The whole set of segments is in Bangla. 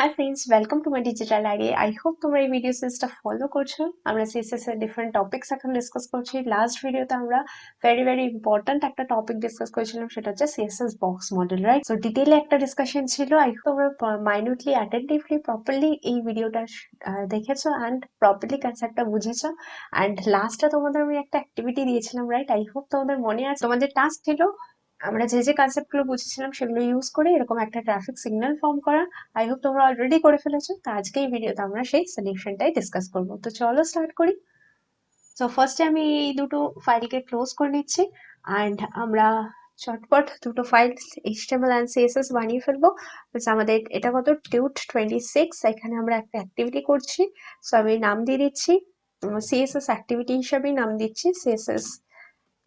High friends, welcome to my digital ID. I hope তোমরা এই ভিডিও সিরিজটা ফলো করছো। আমরা সিএসএস এর ডিফারেন্ট টপিকস এখন ডিসকাস করছি। লাস্ট ভিডিওতে আমরা ভেরি ভেরি ইম্পর্ট্যান্ট একটা টপিক ডিসকাস করেছিলাম, সেটা হচ্ছে CSS box model, right? So ডিটেইলে একটা ডিসকাশন ছিল। আই হোপ তোমরা মাইনিউটলি অ্যাটেন্টিভলি প্রপারলি এই ভিডিওটা দেখেছো অ্যান্ড প্রপারলি কনসেপ্টটা বুঝেছো। অ্যান্ড লাস্টে তোমাদের আমি একটা অ্যাক্টিভিটি দিয়েছিলাম, রাইট? আই হোপ তোমাদের মনে আছে। তোমাদের টাস্ক ছিল আমরা যে যে কনসেপ্টগুলো বুঝেছিলাম সেগুলো ইউজ করে এরকম একটা ট্রাফিক সিগন্যাল ফর্ম করা। আই হোপ তোমরা অলরেডি করে ফেলেছো। তো আজকে এই ভিডিওতে আমরা সেই সলিউশনটাই ডিসকাস করবো। তো চলো স্টার্ট করি। তো ফার্স্টে আমি এই দুটো ফাইলকে ক্লোজ করে নিচ্ছি অ্যান্ড আমরা চটপট দুটো ফাইল HTML অ্যান্ড CSS বানিয়ে ফেলবো। আমাদের এটা কত Tut26, এখানে আমরা একটা অ্যাক্টিভিটি করছি। সো আমি নাম দিয়ে দিচ্ছি CSS অ্যাক্টিভিটি হিসাবেই নাম দিচ্ছি CSS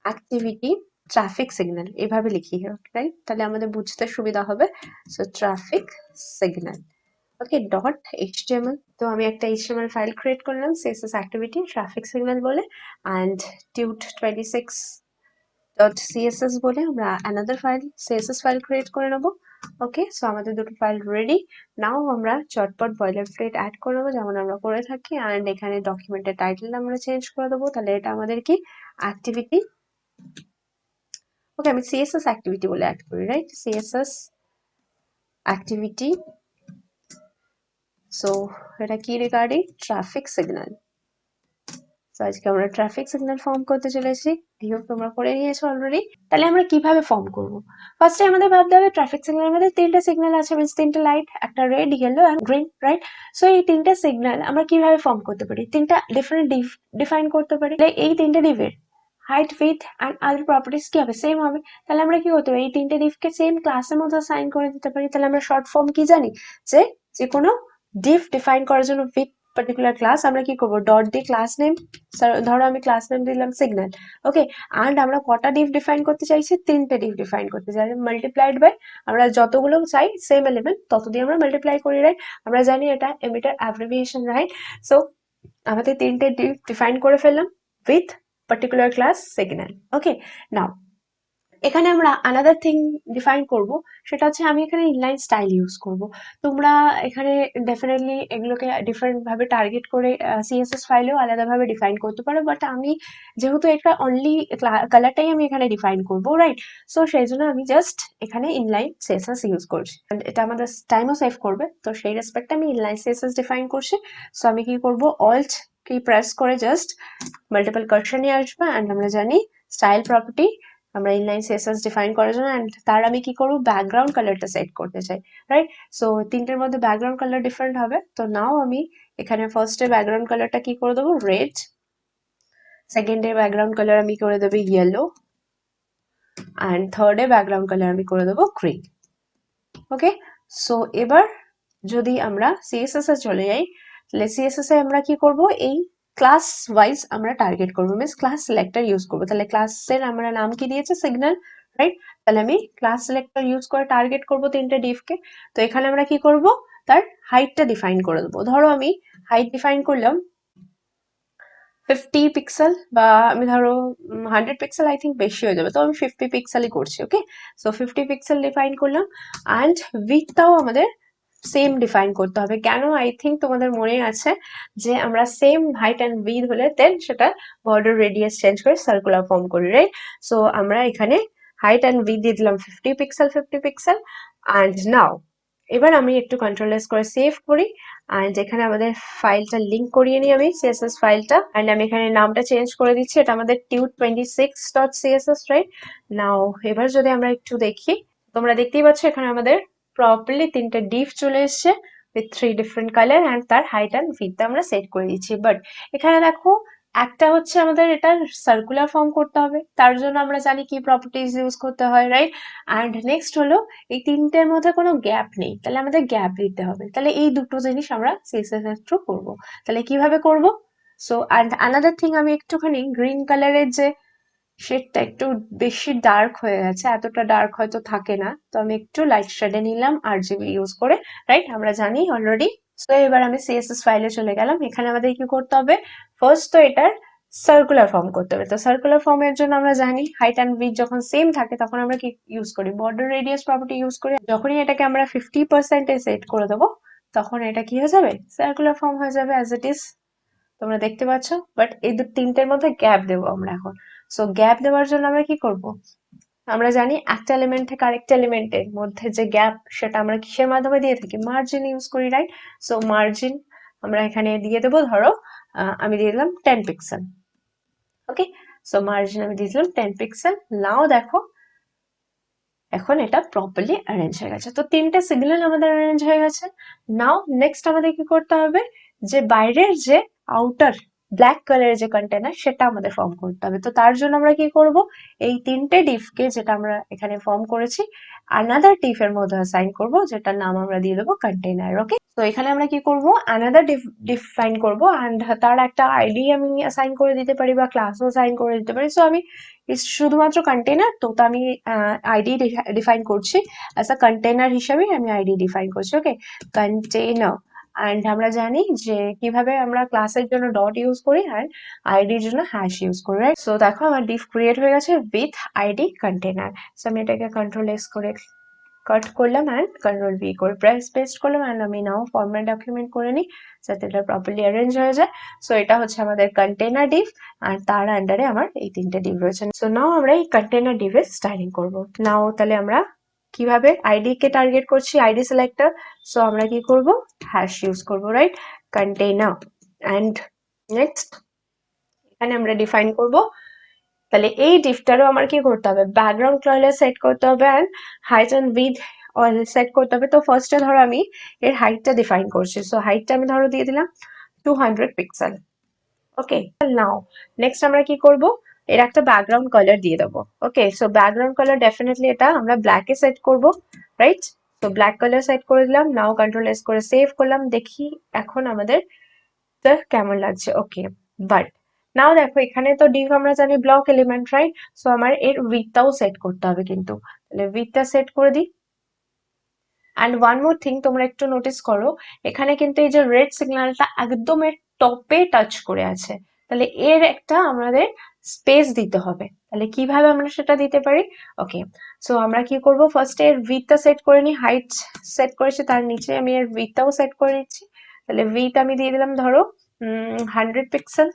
অ্যাক্টিভিটি ট্রাফিক সিগন্যাল, এভাবে লিখি, রাইট? তাহলে আমাদের বুঝতে সুবিধা হবে। সো ট্রাফিক সিগন্যাল, ওকে, ডট এইচটিএমএল। তো আমি একটা এইচটিএমএল ফাইল ক্রিয়েট করলাম সিএসএস অ্যাক্টিভিটি ট্রাফিক সিগন্যাল বলে, অ্যান্ড Tut26 ডট সিএসএস বলে আমরা another file CSS file create করে নেবো। ওকে, সো আমাদের দুটো ফাইল রেডি। নাও আমরা চটপট বয়লার প্লেট অ্যাড করে নেবো যেমন আমরা করে থাকি, অ্যান্ড এখানে ডকুমেন্টের টাইটেল আমরা চেঞ্জ করে দেবো। তাহলে এটা আমাদের কি অ্যাক্টিভিটি, ওকে, আমি সিএসএস অ্যাক্টিভিটি বলে অ্যাড করি, রাইট? CSS activity. সো এটা কি রিগার্ডিং ট্রাফিক সিগন্যাল। তো আজকে আমরা ট্রাফিক সিগন্যাল ফর্ম করতে চলেছি। আই হোপ তোমরা করে নিয়েছো অলরেডি। তাহলে আমরা কিভাবে ফর্ম করব? ফার্স্টে আমাদের ভাবতে হবে ট্রাফিক সিগন্যালের মধ্যে তিনটা সিগন্যাল আছে, মিনস তিনটা লাইট, একটা red, yellow and green, right? So এই তিনটা সিগন্যাল আমরা কিভাবে ফর্ম করতে পারি? তিনটা ডিফারেন্ট ডিফাইন করতে পারি। এই তিনটা ডিভের height, width and other properties কি হবে? সেম হবে। তাহলে আমরা কি করতে পারি? এই তিনটে ডিভকে সেম ক্লাসের মধ্যে সাইন করে দিতে পারি। তাহলে আমরা শর্ট ফর্ম কি জানি, যে যে কোনো ডিভ ডিফাইন করার জন্য উইথ পার্টিকুলার ক্লাস আমরা কি করবো, ডট দিয়ে ক্লাস নেম, ধরো আমি ক্লাস নেম দিলাম সিগন্যাল, ওকে। অ্যান্ড আমরা কটা ডিভ ডিফাইন করতে চাইছি? তিনটে ডিভ ডিফাইন করতে চাই, মাল্টিপ্লাইড বাই আমরা যতগুলো চাই সেম এলিমেন্ট তত দিয়ে আমরা মাল্টিপ্লাই করি, রাইট? আমরা জানি এটা এমিটার অ্যাব্রিভিয়েশন, রাইট? সো আমাদের তিনটে ডিভ ডিফাইন করে ফেললাম উইথ পার্টিকুলার ক্লাস সিগন্যাল, ওকে। নাও এখানে আমরা আনাদার থিং ডিফাইন করব, সেটা হচ্ছে আমি এখানে ইনলাইন স্টাইল ইউজ করব। তোমরা এখানে ডেফিনেটলি এগুলোকে ডিফারেন্ট ভাবে টার্গেট করে সিএসএস ফাইলেও আলাদাভাবে ডিফাইন করতে পারো, বাট আমি যেহেতু এটা অনলি কালারটাই আমি এখানে ডিফাইন করব, রাইট? সো সেই জন্য আমি জাস্ট এখানে ইনলাইন সিএসএস ইউজ করছি, এটা আমাদের টাইমও সেভ করবে। তো সেই রেসপেক্টে আমি ইনলাইন সিএসএস ডিফাইন করছি। সো আমি কি করব, অল্ট কি প্রেস করে জাস্ট মাল্টিপল কার্সর নিয়ে আসবো, অ্যান্ড আমরা জানি স্টাইল প্রপার্টি আমরা ইনলাইন সিএসএস ডিফাইন করার জন্য, অ্যান্ড তার আমি কি করবো, ব্যাকগ্রাউন্ড কালারটা সেট করতে চাই, রাইট? সো তিনটের মধ্যে ব্যাকগ্রাউন্ড কালার ডিফারেন্ট হবে। তো নাও আমি এখানে ফার্স্টে ব্যাকগ্রাউন্ড কালারটা কি করে দেবো, রেড। সেকেন্ডে ব্যাকগ্রাউন্ড কালার আমি করে দেবো ইয়েলো, অ্যান্ড থার্ডে ব্যাকগ্রাউন্ড কালার আমি করে দেবো গ্রিন, ওকে। সো এবার যদি আমরা সিএসএস এ চলে যাই, তাহলে সিএসএস এ আমরা কি করব, এই ক্লাস ওয়াইজ আমরা টার্গেট করবো, মিনস ক্লাস সিলেক্টর ইউজ করবো। তাহলে ক্লাসের আমরা নাম কি দিয়েছে, সিগন্যাল, রাইট? তাহলে আমি ক্লাস সিলেক্টর ইউজ করে টার্গেট করবো তিনটে ডিভকে। তো এখানে আমরা কি করব, তার হাইটটা ডিফাইন করে দেবো। ধরো আমি হাইট ডিফাইন করলাম 50 পিক্সেল, বা আমি ধরো 100 পিক্সেল, আই থিঙ্ক বেশি হয়ে যাবে, তো আমি 50 পিক্সেলই করছি, ওকে। সো 50 পিক্সেল ডিফাইন করলাম, অ্যান্ড উইথটাও আমাদের সেম ডিফাইন করতে হবে। কেন? আই থিঙ্ক তোমাদের মনে আছে যে আমরা সেম হাইট অ্যান্ড উইথ হলে দেন সেটা বর্ডার রেডিয়াস চেঞ্জ করে সার্কুলার ফর্ম করি, রাইট? সো আমরা এখানে হাইট অ্যান্ড উইথ দিয়ে দিলাম 50 পিক্সেল 50 পিক্সেল। অ্যান্ড নাও এবার আমি একটু কন্ট্রোল এস করে সেভ করি, অ্যান্ড এখানে আমাদের ফাইলটা লিঙ্ক করিয়ে নিই আমি সিএসএস ফাইলটা, অ্যান্ড আমি এখানে নামটা চেঞ্জ করে দিচ্ছি, এটা আমাদের Tut26.css, রাইট? নাও এবার যদি আমরা একটু দেখি, তোমরা দেখতেই পাচ্ছ এখানে আমাদের প্রপারলি তিনটে ডিভ চলে এসছে উইথ 3 ডিফারেন্ট কালার, অ্যান্ড তার হাইট অ্যান্ড উইথ আমরা সেট করে দিচ্ছি। বাট এখানে দেখো একটা হচ্ছে আমাদের এটা সার্কুলার ফর্ম করতে হবে, তার জন্য আমরা জানি কি প্রপার্টিজ ইউজ করতে হয়, রাইট? অ্যান্ড নেক্সট হলো এই তিনটের মধ্যে কোনো গ্যাপ নেই, তাহলে আমাদের গ্যাপ দিতে হবে। তাহলে এই দুটো জিনিস আমরা সিএসএস এর থ্রু করবো। তাহলে কিভাবে করব? সো অ্যান্ড আনাদার থিং, আমি একটুখানি গ্রিন কালারের যে শেডটা একটু বেশি ডার্ক হয়ে গেছে, এতটা ডার্ক হয়তো থাকে না, তো আমি একটু লাইট শেডে নিলাম আরজিবি ইউজ করে, রাইট? আমরা জানি অলরেডি। সো এবার আমি সিএসএস ফাইলে চলে গেলাম। এখানে আমাদের কি করতে হবে, ফার্স্ট তো এটার সার্কুলার ফর্ম করতে হবে। তো সার্কুলার ফর্মের জন্য আমরা জানি হাইট অ্যান্ড উইথ যখন সেম থাকে তখন আমরা কি ইউজ করি, বর্ডার রেডিয়াস প্রপার্টি ইউজ করি। যখনই এটাকে আমরা 50% সেট করে দেবো, তখন এটা কি হয়ে যাবে, সার্কুলার ফর্ম হয়ে যাবে অ্যাজ ইট ইজ, তোমরা দেখতে পাচ্ছ। বাট এই তিনটের মধ্যে গ্যাপ দেবো আমরা এখন। সো গ্যাপ দেওয়ার জন্য আমরা কি করব, আমরা জানি একটা এলিমেন্ট থেকে আরেকটা এলিমেন্টের মধ্যে যে গ্যাপ, সেটা আমরা কিসের মাধ্যমে দিয়ে থাকি, মার্জিন ইউজ করি, রাইট? সো মার্জিন আমরা এখানে দিয়ে দেবো, ধরো আমি দিয়ে দিলাম 10 পিক্সেল। ওকে, সো মার্জিন আমি দিয়ে দিলাম 10 পিক্সেল। নাও দেখো এখন এটা প্রপারলি অ্যারেঞ্জ হয়ে গেছে। তো তিনটে সিগন্যাল আমাদের অ্যারেঞ্জ হয়ে গেছে। নাও নেক্সট আমাদের কি করতে হবে, যে বাইরের যে আউটার ব্ল্যাক কালারের যে কন্টেনার, সেটা আমাদের ফর্ম করতে হবে। তো তার জন্য আমরা কি করব, এই তিনটে ডিফকে যেটা আমরা এখানে ফর্ম করেছি আনাদার ডিফ এর মধ্যে অ্যাসাইন করব, যেটার নাম আমরা দিয়ে দেবো কন্টেনার। ওকে, তো এখানে আমরা কি করব, আনাদার ডিফাইন করব, অ্যান্ড তার একটা আইডি আমি অ্যাসাইন করে দিতে পারি বা ক্লাসও অ্যাসাইন করে দিতে পারি। সো আমি শুধুমাত্র কন্টেনার, তো আমি আইডি ডিফাইন করছি, অ্যাজ আ কন্টেনার হিসাবে আমি আইডি ডিফাইন করছি। ওকে, কন্টেনার। অ্যান্ড আমরা জানি যে কিভাবে আমরা ক্লাসের জন্য ডট ইউজ করি অ্যান্ড আইডির জন্য হ্যাশ ইউজ করি, রাইট? সো দেখো আমার ডিফ ক্রিয়েট হয়ে গেছে উইথ আইডি কন্টেনার। সো আমি এটাকে কন্ট্রোল এস করে কাট করলাম অ্যান্ড কন্ট্রোল ভি করে পেস্ট করলাম, অ্যান্ড আমি নাও ফরম্যাট ডকুমেন্ট করে নিই যাতে এটা প্রপারলি অ্যারেঞ্জ হয়ে যায়। সো এটা হচ্ছে আমাদের কন্টেনার ডিভ, আর তার আন্ডারে আমার এই তিনটে ডিভ রয়েছে। সো নাও আমরা এই কন্টেনার ডিভের স্টাইলিং করব। নাও তাহলে আমরা কিভাবে আইডি কে টার্গেট করছি, আইডি সিলেক্টর। সো আমরা কি করব, হ্যাশ ইউজ করব, রাইট? কন্টেনার। অ্যান্ড নেক্সট এখানে আমরা ডিফাইন করব, তাহলে এই ডিফটারও আমার কি করতে হবে, ব্যাকগ্রাউন্ড কালার সেট করতে হবে and height and with set করতে হবে। তো ফার্স্টে ধরো আমি এর হাইটটা ডিফাইন করছি। সো হাইটটা আমি ধরো দিয়ে দিলাম 200 পিক্সেল। ওকে, নাও নেক্সট আমরা কি করব, এর একটা ব্যাকগ্রাউন্ড কালার দিয়ে দেবো। ওকে, সো ব্যাকগ্রাউন্ড কালার ডেফিনেটলি এটা আমরা ব্ল্যাকে সেট করব, রাইট? তো ব্ল্যাক কালার সেট করে দিলাম। নাও কন্ট্রোল এস করে সেভ করলাম। দেখি এখন আমাদের কেমন লাগছে। ওকে, বাট নাও দেখো এখানে তো ডিভ আমরা জানি ব্লক এলিমেন্ট, রাইট? সো আমার এর উইথটাও সেট করতে হবে কিন্তু। তাহলে উইথটা সেট করে দিই। অ্যান্ড ওয়ান মোর থিং, তোমরা একটু নোটিস করো, এখানে কিন্তু এই যে রেড সিগন্যালটা একদম এর টপে টাচ করে আছে। তাহলে এর একটা আমাদের স্পেস দিতে হবে। তাহলে কিভাবে আমরা সেটা দিতে পারি? ওকে, সো আমরা কি করব, ফার্স্ট এর উইথটা সেট করে নিই। হাইট সেট করেছি, তার নিচে আমি এর উইথটাও সেট করে নিচ্ছি। তাহলে উইথ আমি দিয়ে দিলাম ধরো 100 পিক্সেল,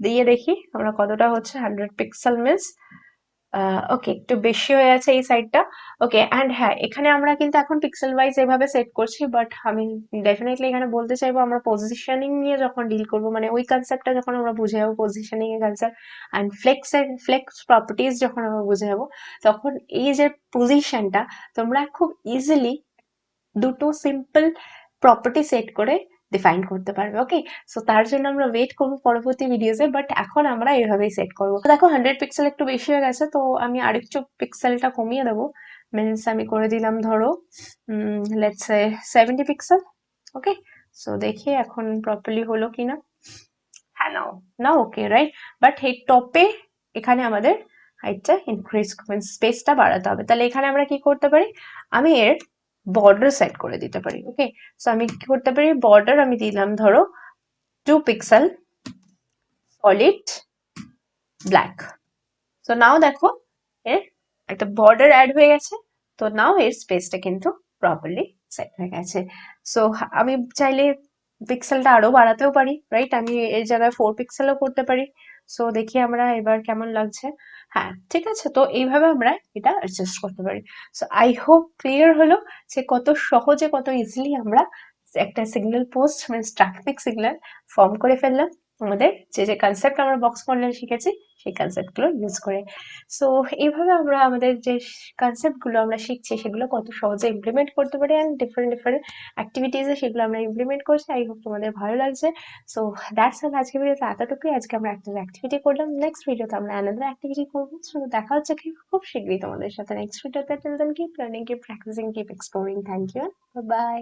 দিয়ে দেখি আমরা কতটা হচ্ছে। 100 পিক্সেল মিনস ওকে, একটু বেশি হয়ে আছে এই সাইডটা। ওকে, অ্যান্ড হ্যাঁ এখানে আমরা কিন্তু এখন পিক্সেল ওয়াইজ এভাবে সেট করছি, বাট আমি ডেফিনেটলি এখানে বলতে চাইবো আমরা পজিশনিং নিয়ে যখন ডিল করবো, মানে ওই কনসেপ্টটা যখন আমরা বুঝে যাবো, পজিশনিং এর কনসেপ্ট অ্যান্ড ফ্লেক্স প্রপার্টিজ যখন আমরা বুঝে যাবো, তখন এই যে পজিশনটা তোমরা খুব ইজিলি দুটো সিম্পল প্রপার্টি সেট করে ডিফাইন করতে পারবে। ওকে, সো তার জন্য আমরা ওয়েট করবো পরবর্তী ভিডিওতে, বাট এখন আমরা এভাবেই সেট করবো। দেখো 100 পিক্সেল একটু বেশি হয়ে গেছে, তো আমি আরেকটু পিক্সেলটা কমিয়ে দেবো। মিনস আমি করে দিলাম ধরো let's say 70 pixel. Okay, so দেখি এখন প্রপারলি হলো কিনা। হ্যাঁ, নাও নাও ওকে, রাইট? বাট এই টপে এখানে আমাদের হাইটটা ইনক্রিজ স্পেসটা বাড়াতে হবে। তাহলে এখানে আমরা কি করতে পারি, আমি এর বর্ডার সেট করে দিতে পারি। ওকে, সো আমি কি করতে পারি, বর্ডার আমি দিলাম ধরো 2 pixel solid black. So now দেখো এর একটা বর্ডার অ্যাড হয়ে গেছে। তো নাও এর স্পেসটা কিন্তু প্রপারলি সেট হয়ে গেছে। সো আমি চাইলে পিক্সেলটা আরো বাড়াতেও পারি, রাইট? আমি এর জায়গায় 4 পিক্সেলও করতে পারি। সো দেখি আমরা এবার কেমন লাগছে। হ্যাঁ, ঠিক আছে, তো এইভাবে আমরা এটা অ্যাডজাস্ট করতে পারি। সো আই হোপ ক্লিয়ার হলো যে কত সহজে, কত ইজিলি আমরা একটা signal post means traffic signal form করে ফেললাম আমাদের যে কনসেপ্ট আমরা বক্স মডেল শিখেছি সেই কনসেপ্টগুলো ইউজ করে। সো এইভাবে আমরা আমাদের যে কনসেপ্টগুলো আমরা শিখছি সেগুলো কত সহজে ইমপ্লিমেন্ট করতে পারি, অ্যান্ড ডিফারেন্ট অ্যাক্টিভিটিসে সেগুলো আমরা ইমপ্লিমেন্ট করছি। আই হোপ তোমাদের ভালো লাগছে। সো দ্যাটস অল, আজকে ভিডিওতে এতটুকুই। আজকে আমরা একটা অ্যাক্টিভিটি করলাম, নেক্সট ভিডিওতে আমরা অ্যানাদার অ্যাক্টিভিটি করবো। সো দেখা হচ্ছে খুব শীঘ্রই তোমাদের সাথে নেক্সট ভিডিওতে। Till then keep learning, keep practising, keep exploring. Thank you, bye by.